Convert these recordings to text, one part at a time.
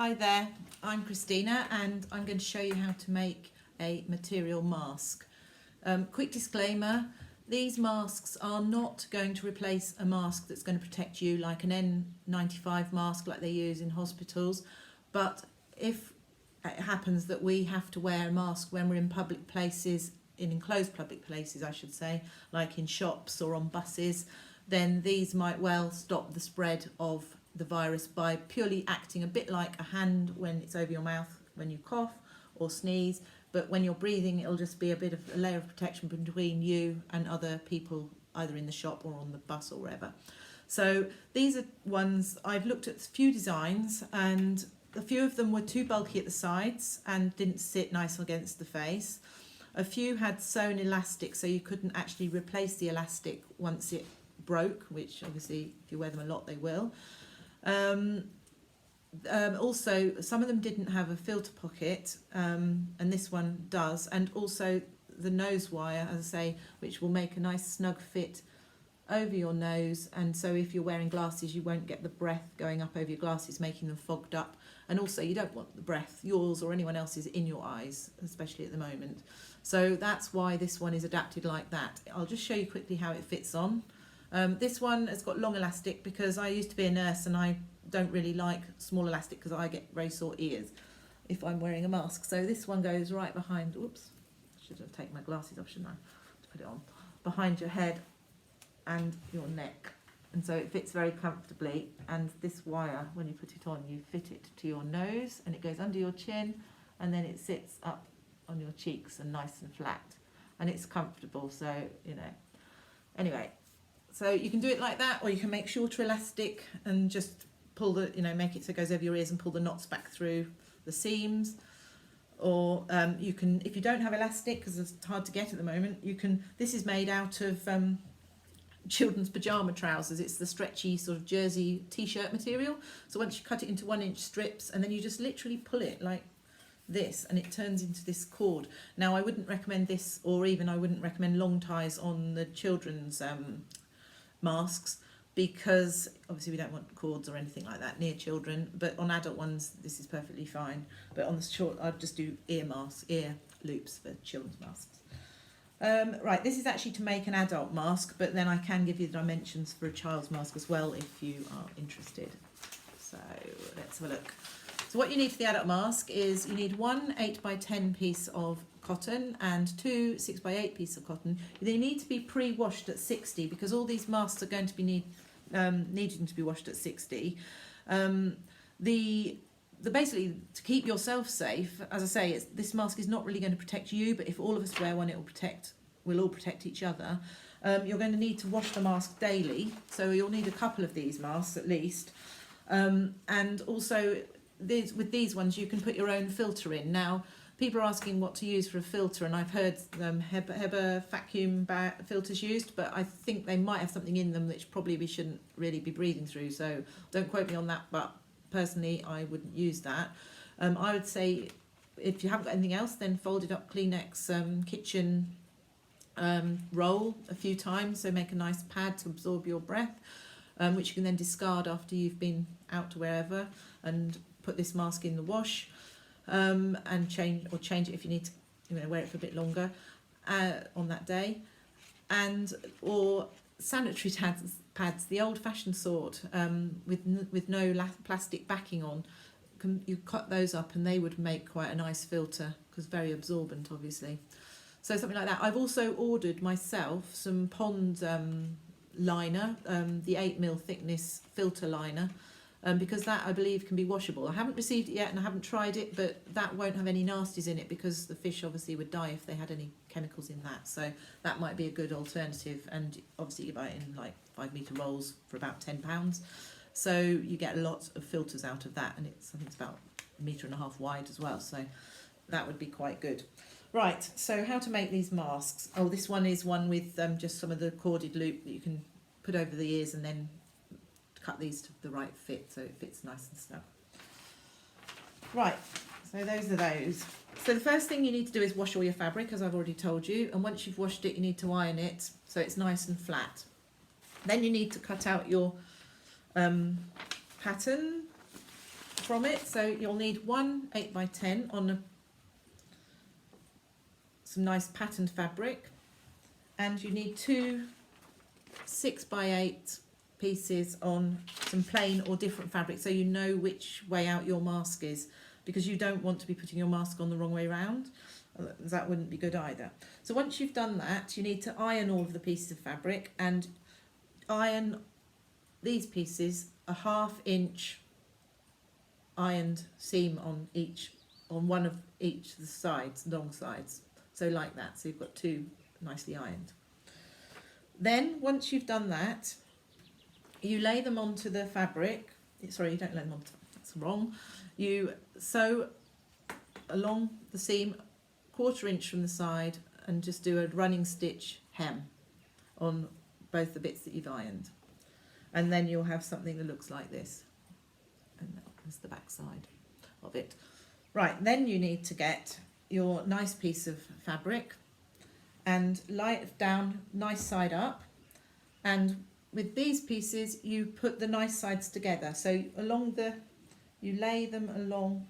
Hi there, I'm Christina and I'm going to show you how to make a material mask. Quick disclaimer, these masks are not going to replace a mask that's going to protect you like an N95 mask like they use in hospitals, but if it happens that we have to wear a mask when we're in public places, in enclosed public places I should say, like in shops or on buses, then these might well stop the spread of the virus by purely acting a bit like a hand when it's over your mouth when you cough or sneeze, but when you're breathing it'll just be a bit of a layer of protection between you and other people either in the shop or on the bus or wherever. So these are ones I've looked at, a few designs, and a few of them were too bulky at the sides and didn't sit nice against the face. A few had sewn elastic so you couldn't actually replace the elastic once it broke, which obviously if you wear them a lot they will. Also some of them didn't have a filter pocket, and this one does, and also the nose wire, as I say, which will make a nice snug fit over your nose, and so if you're wearing glasses you won't get the breath going up over your glasses making them fogged up, and also you don't want the breath, yours or anyone else's, in your eyes, especially at the moment. So that's why this one is adapted like that. I'll just show you quickly how it fits on. This one has got long elastic because I used to be a nurse and I don't really like small elastic because I get very sore ears if I'm wearing a mask. So this one goes right behind, oops, I should have taken my glasses off, shouldn't I, to put it on, behind your head and your neck. And so it fits very comfortably, and this wire, when you put it on, you fit it to your nose and it goes under your chin and then it sits up on your cheeks and nice and flat, and it's comfortable, so you know. Anyway, so you can do it like that, or you can make shorter elastic and just pull the, you know, make it so it goes over your ears and pull the knots back through the seams. Or you can, if you don't have elastic, because it's hard to get at the moment, you can, this is made out of children's pyjama trousers. It's the stretchy sort of jersey t-shirt material. So once you cut it into 1-inch strips and then you just literally pull it like this and it turns into this cord. Now I wouldn't recommend this, or even I wouldn't recommend long ties on the children's masks, because obviously we don't want cords or anything like that near children, but on adult ones this is perfectly fine. But on the short I'd just do ear masks, ear loops for children's masks. Right, this is actually to make an adult mask, but then I can give you the dimensions for a child's mask as well if you are interested. So let's have a look. So what you need for the adult mask is you need one 8x10 piece of cotton and two 6x8 pieces of cotton. They need to be pre-washed at 60 because all these masks are going to be needing to be washed at 60. Basically, to keep yourself safe, as I say, this mask is not really going to protect you, but if all of us wear one, we'll all protect each other. You're going to need to wash the mask daily, so you'll need a couple of these masks at least. And also, with these ones, you can put your own filter in. Now, people are asking what to use for a filter, and I've heard Heber vacuum filters used, but I think they might have something in them which probably we shouldn't really be breathing through, so don't quote me on that, but personally I wouldn't use that. I would say if you haven't got anything else, then folded up Kleenex kitchen roll a few times, so make a nice pad to absorb your breath, which you can then discard after you've been out to wherever, and put this mask in the wash, and change it if you need to, you know, wear it for a bit longer on that day. And or sanitary pads, the old-fashioned sort, with no plastic backing on. You cut those up and they would make quite a nice filter because very absorbent, obviously. So something like that. I've also ordered myself some Pond liner, the 8mm thickness filter liner, because that I believe can be washable. I haven't received it yet and I haven't tried it, but that won't have any nasties in it because the fish obviously would die if they had any chemicals in that. So that might be a good alternative, and obviously you buy it in like 5-metre rolls for about £10. So you get a lot of filters out of that, and I think it's about 1.5 metres wide as well, so that would be quite good. Right, so how to make these masks. Oh, this one is one with just some of the corded loop that you can put over the ears and then cut these to the right fit so it fits nice and snug. Right, so those are those. So the first thing you need to do is wash all your fabric, as I've already told you, and once you've washed it you need to iron it so it's nice and flat. Then you need to cut out your pattern. from it. So you'll need one 8x10 on some nice patterned fabric, and you need two 6x8 pieces on some plain or different fabric, so you know which way out your mask is, because you don't want to be putting your mask on the wrong way around. That wouldn't be good either. So once you've done that, you need to iron all of the pieces of fabric, and iron these pieces a 1/2 inch ironed seam on one of each of the sides, long sides. So like that, so you've got two nicely ironed. Then once you've done that, you lay them onto the fabric. Sorry, you don't lay them onto, that's wrong. You sew along the seam 1/4 inch from the side and just do a running stitch hem on both the bits that you've ironed. And then you'll have something that looks like this. And that's the back side of it. Right, then you need to get your nice piece of fabric and lie it down nice side up, and with these pieces you put the nice sides together. So you lay them along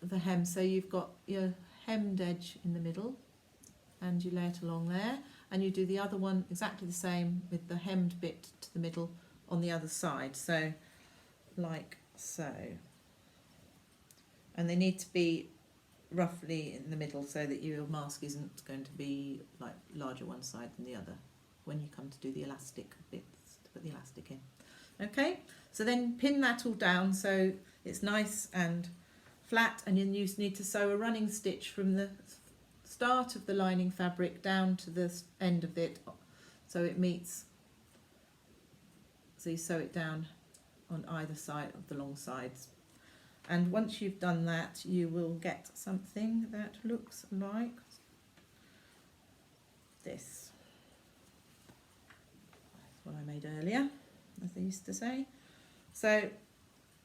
the hem, so you've got your hemmed edge in the middle and you lay it along there, and you do the other one exactly the same with the hemmed bit to the middle on the other side, so like so. And they need to be roughly in the middle so that your mask isn't going to be like larger one side than the other when you come to do the elastic bits, to put the elastic in. Okay, so then pin that all down so it's nice and flat, and then you need to sew a running stitch from the start of the lining fabric down to the end of it, so it meets, so you sew it down on either side of the long sides. And once you've done that, you will get something that looks like this. That's what I made earlier, as they used to say. So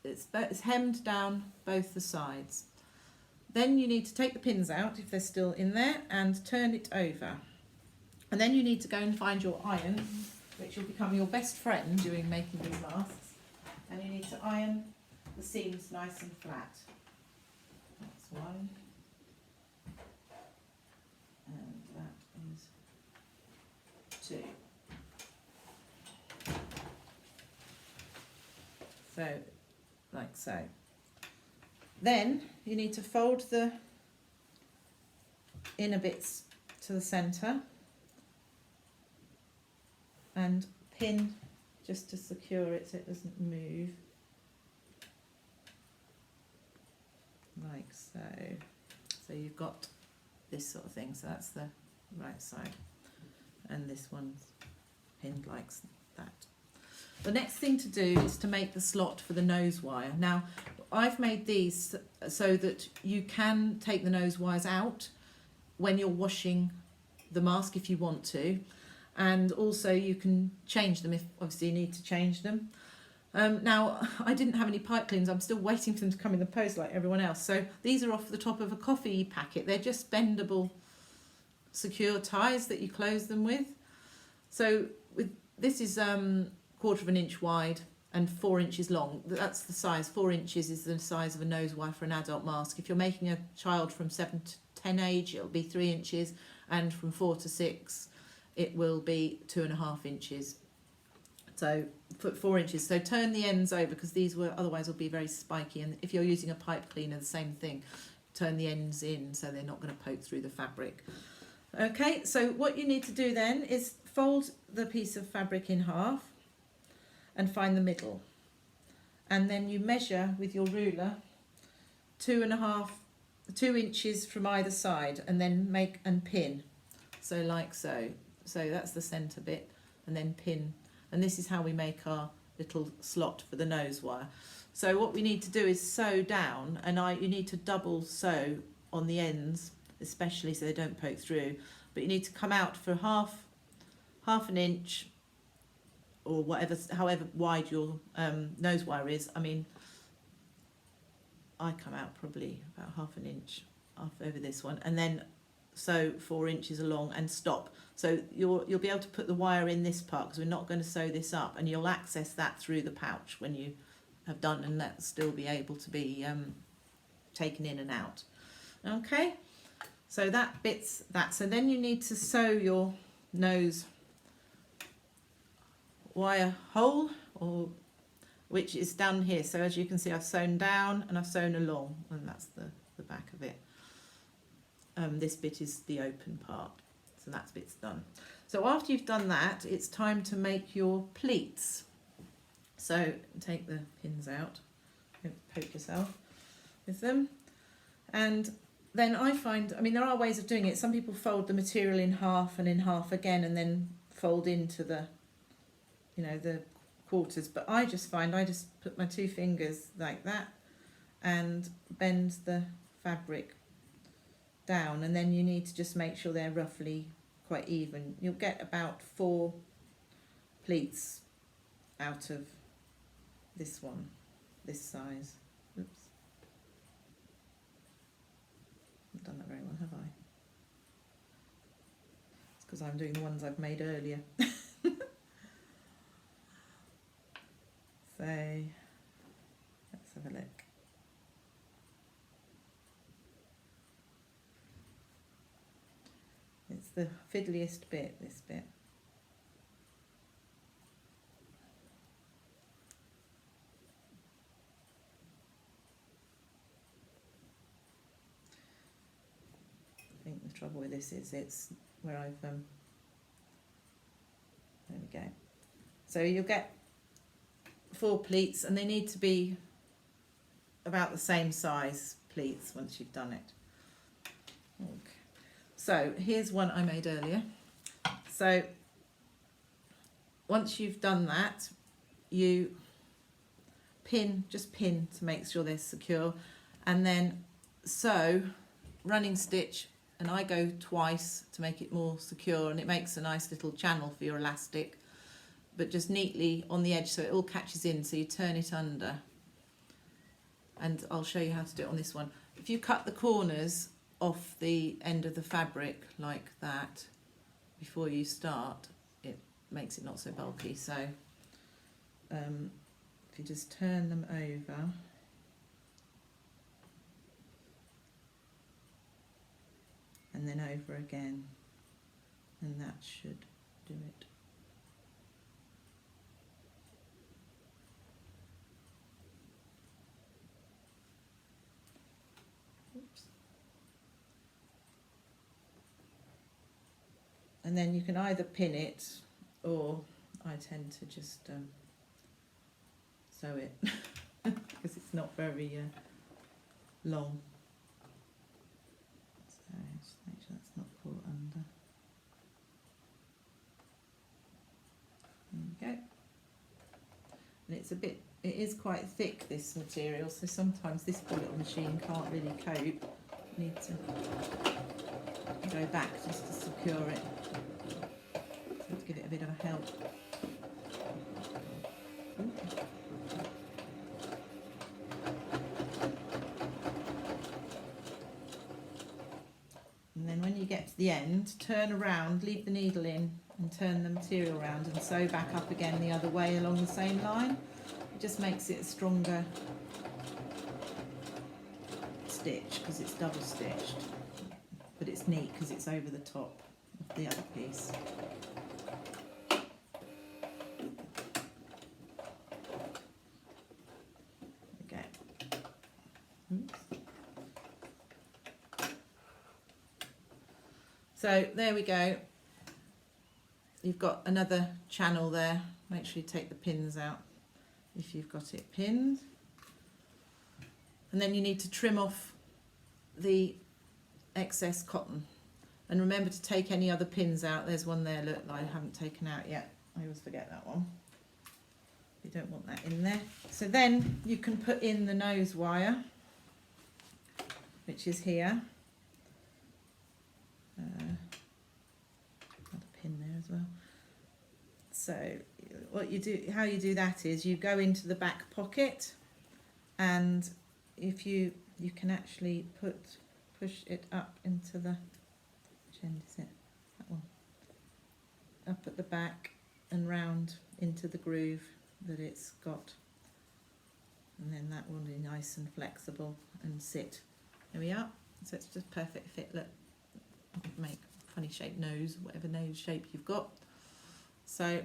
it's hemmed down both the sides. Then you need to take the pins out if they're still in there and turn it over. And then you need to go and find your iron, which will become your best friend during making these masks. And you need to iron the seams nice and flat. That's one. And that is two. So, like so. Then you need to fold the inner bits to the centre and pin just to secure it so it doesn't move. Like so. So you've got this sort of thing, so that's the right side, and this one's pinned like that. The next thing to do is to make the slot for the nose wire. Now I've made these so that you can take the nose wires out when you're washing the mask if you want to, and also you can change them if obviously you need to change them. Now, I didn't have any pipe cleans. I'm still waiting for them to come in the post like everyone else. So these are off the top of a coffee packet. They're just bendable, secure ties that you close them with. So this is 1/4 inch wide and 4 inches long. That's the size. 4 inches is the size of a nose wire for an adult mask. If you're making a child from 7 to 10 age, it'll be 3 inches, and from 4 to 6, it will be 2.5 inches. So put 4 inches. So turn the ends over, because these will otherwise will be very spiky. And if you're using a pipe cleaner, the same thing. Turn the ends in so they're not going to poke through the fabric. Okay, so what you need to do then is fold the piece of fabric in half and find the middle. And then you measure with your ruler 2 inches from either side, and then make and pin. So like so. So that's the centre bit, and then pin. And this is how we make our little slot for the nose wire. So what we need to do is sew down, and you need to double sew on the ends, especially so they don't poke through. But you need to come out for half an inch, or however wide your nose wire is. I mean, I come out probably about 1/2 inch off over this one, and then sew 4 inches along and stop. So you'll be able to put the wire in this part, because we're not going to sew this up, and you'll access that through the pouch when you have done, and that still be able to be taken in and out. Okay, so that bit's that. So then you need to sew your nose wire hole, or which is down here. So as you can see, I've sewn down and I've sewn along, and that's the back of it. This bit is the open part, so that bit's done. So after you've done that, it's time to make your pleats. So take the pins out, don't poke yourself with them. And then I find, I mean, there are ways of doing it. Some people fold the material in half and in half again, and then fold into the, you know, the quarters. But I just find I just put my 2 fingers like that and bend the fabric down, and then you need to just make sure they're roughly quite even. You'll get about 4 pleats out of this one, this size. Oops, I've done that very well, have I? It's because I'm doing the ones I've made earlier. So let's have a look. It's the fiddliest bit, this bit. I think the trouble with this is it's where I've there we go. So you'll get 4 pleats, and they need to be about the same size pleats once you've done it. Okay. So here's one I made earlier. So once you've done that, you just pin to make sure they're secure, and then sew running stitch, and I go twice to make it more secure, and it makes a nice little channel for your elastic, but just neatly on the edge so it all catches in. So you turn it under, and I'll show you how to do it on this one. If you cut the corners off the end of the fabric like that before you start, it makes it not so bulky. So if you just turn them over, and then over again, and that should do it. Oops. And then you can either pin it, or I tend to just sew it because it's not very long. So just make sure that's not caught under. There we go. And it's it is quite thick, this material, so sometimes this bullet machine can't really cope. You need to go back just to secure it. So to give it a bit of a help. And then when you get to the end, turn around, leave the needle in, and turn the material around and sew back up again the other way along the same line. It just makes it a stronger stitch because it's double stitched, but it's neat because it's over the top of the other piece. Okay. Oops. So there we go. You've got another channel there. Make sure you take the pins out if you've got it pinned. And then you need to trim off the excess cotton. And remember to take any other pins out. There's one there, look, that I haven't taken out yet. I always forget that one. You don't want that in there. So then you can put in the nose wire, which is here. Another pin there as well. So what you do, how you do that is you go into the back pocket, and if you can actually push it up into the, which end is it? That one. Up at the back and round into the groove that it's got. and then that will be nice and flexible and sit. There we are. So it's just perfect fit. Look, make funny shaped nose, whatever nose shape you've got. So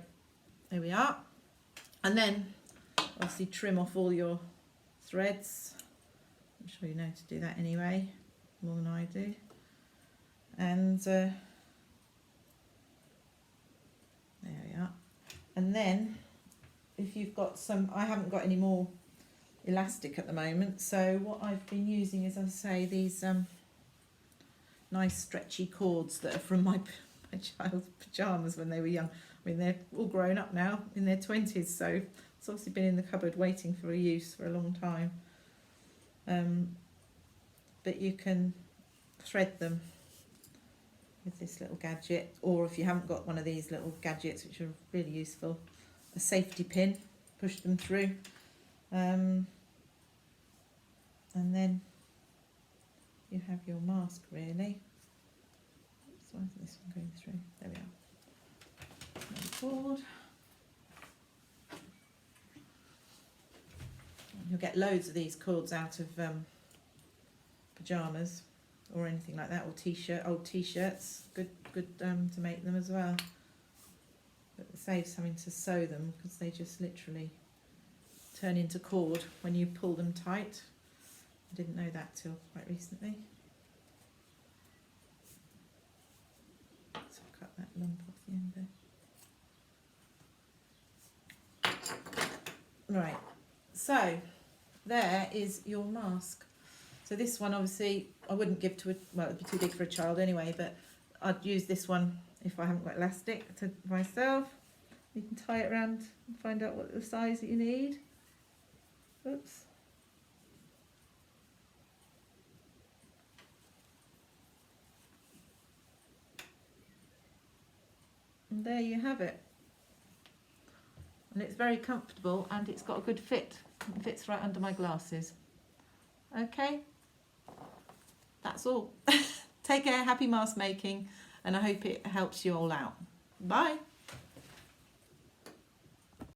there we are. And then obviously trim off all your threads. I'm sure you know to do that anyway, more than I do. And there we are. And then if you've got some, I haven't got any more elastic at the moment, so what I've been using is, as I say, these nice stretchy cords that are from my child's pyjamas when they were young. I mean, they're all grown up now in their 20s, so it's obviously been in the cupboard waiting for a use for a long time. But you can thread them with this little gadget, or if you haven't got one of these little gadgets, which are really useful, a safety pin, push them through, and then you have your mask really. Oops, why isn't this one going through? There we are. Forward. You'll get loads of these cords out of pyjamas or anything like that, or old t-shirts. Good to make them as well. But it saves having to sew them because they just literally turn into cord when you pull them tight. I didn't know that till quite recently. So I'll cut that lump off the end there. Right, so there is your mask. So this one obviously I wouldn't give to well, it'd be too big for a child anyway, but I'd use this one if I haven't got elastic to myself. You can tie it around and find out what the size that you need. Oops. And there you have it. And it's very comfortable and it's got a good fit. It fits right under my glasses. Okay, that's all. Take care, happy mask making, and I hope it helps you all out. Bye.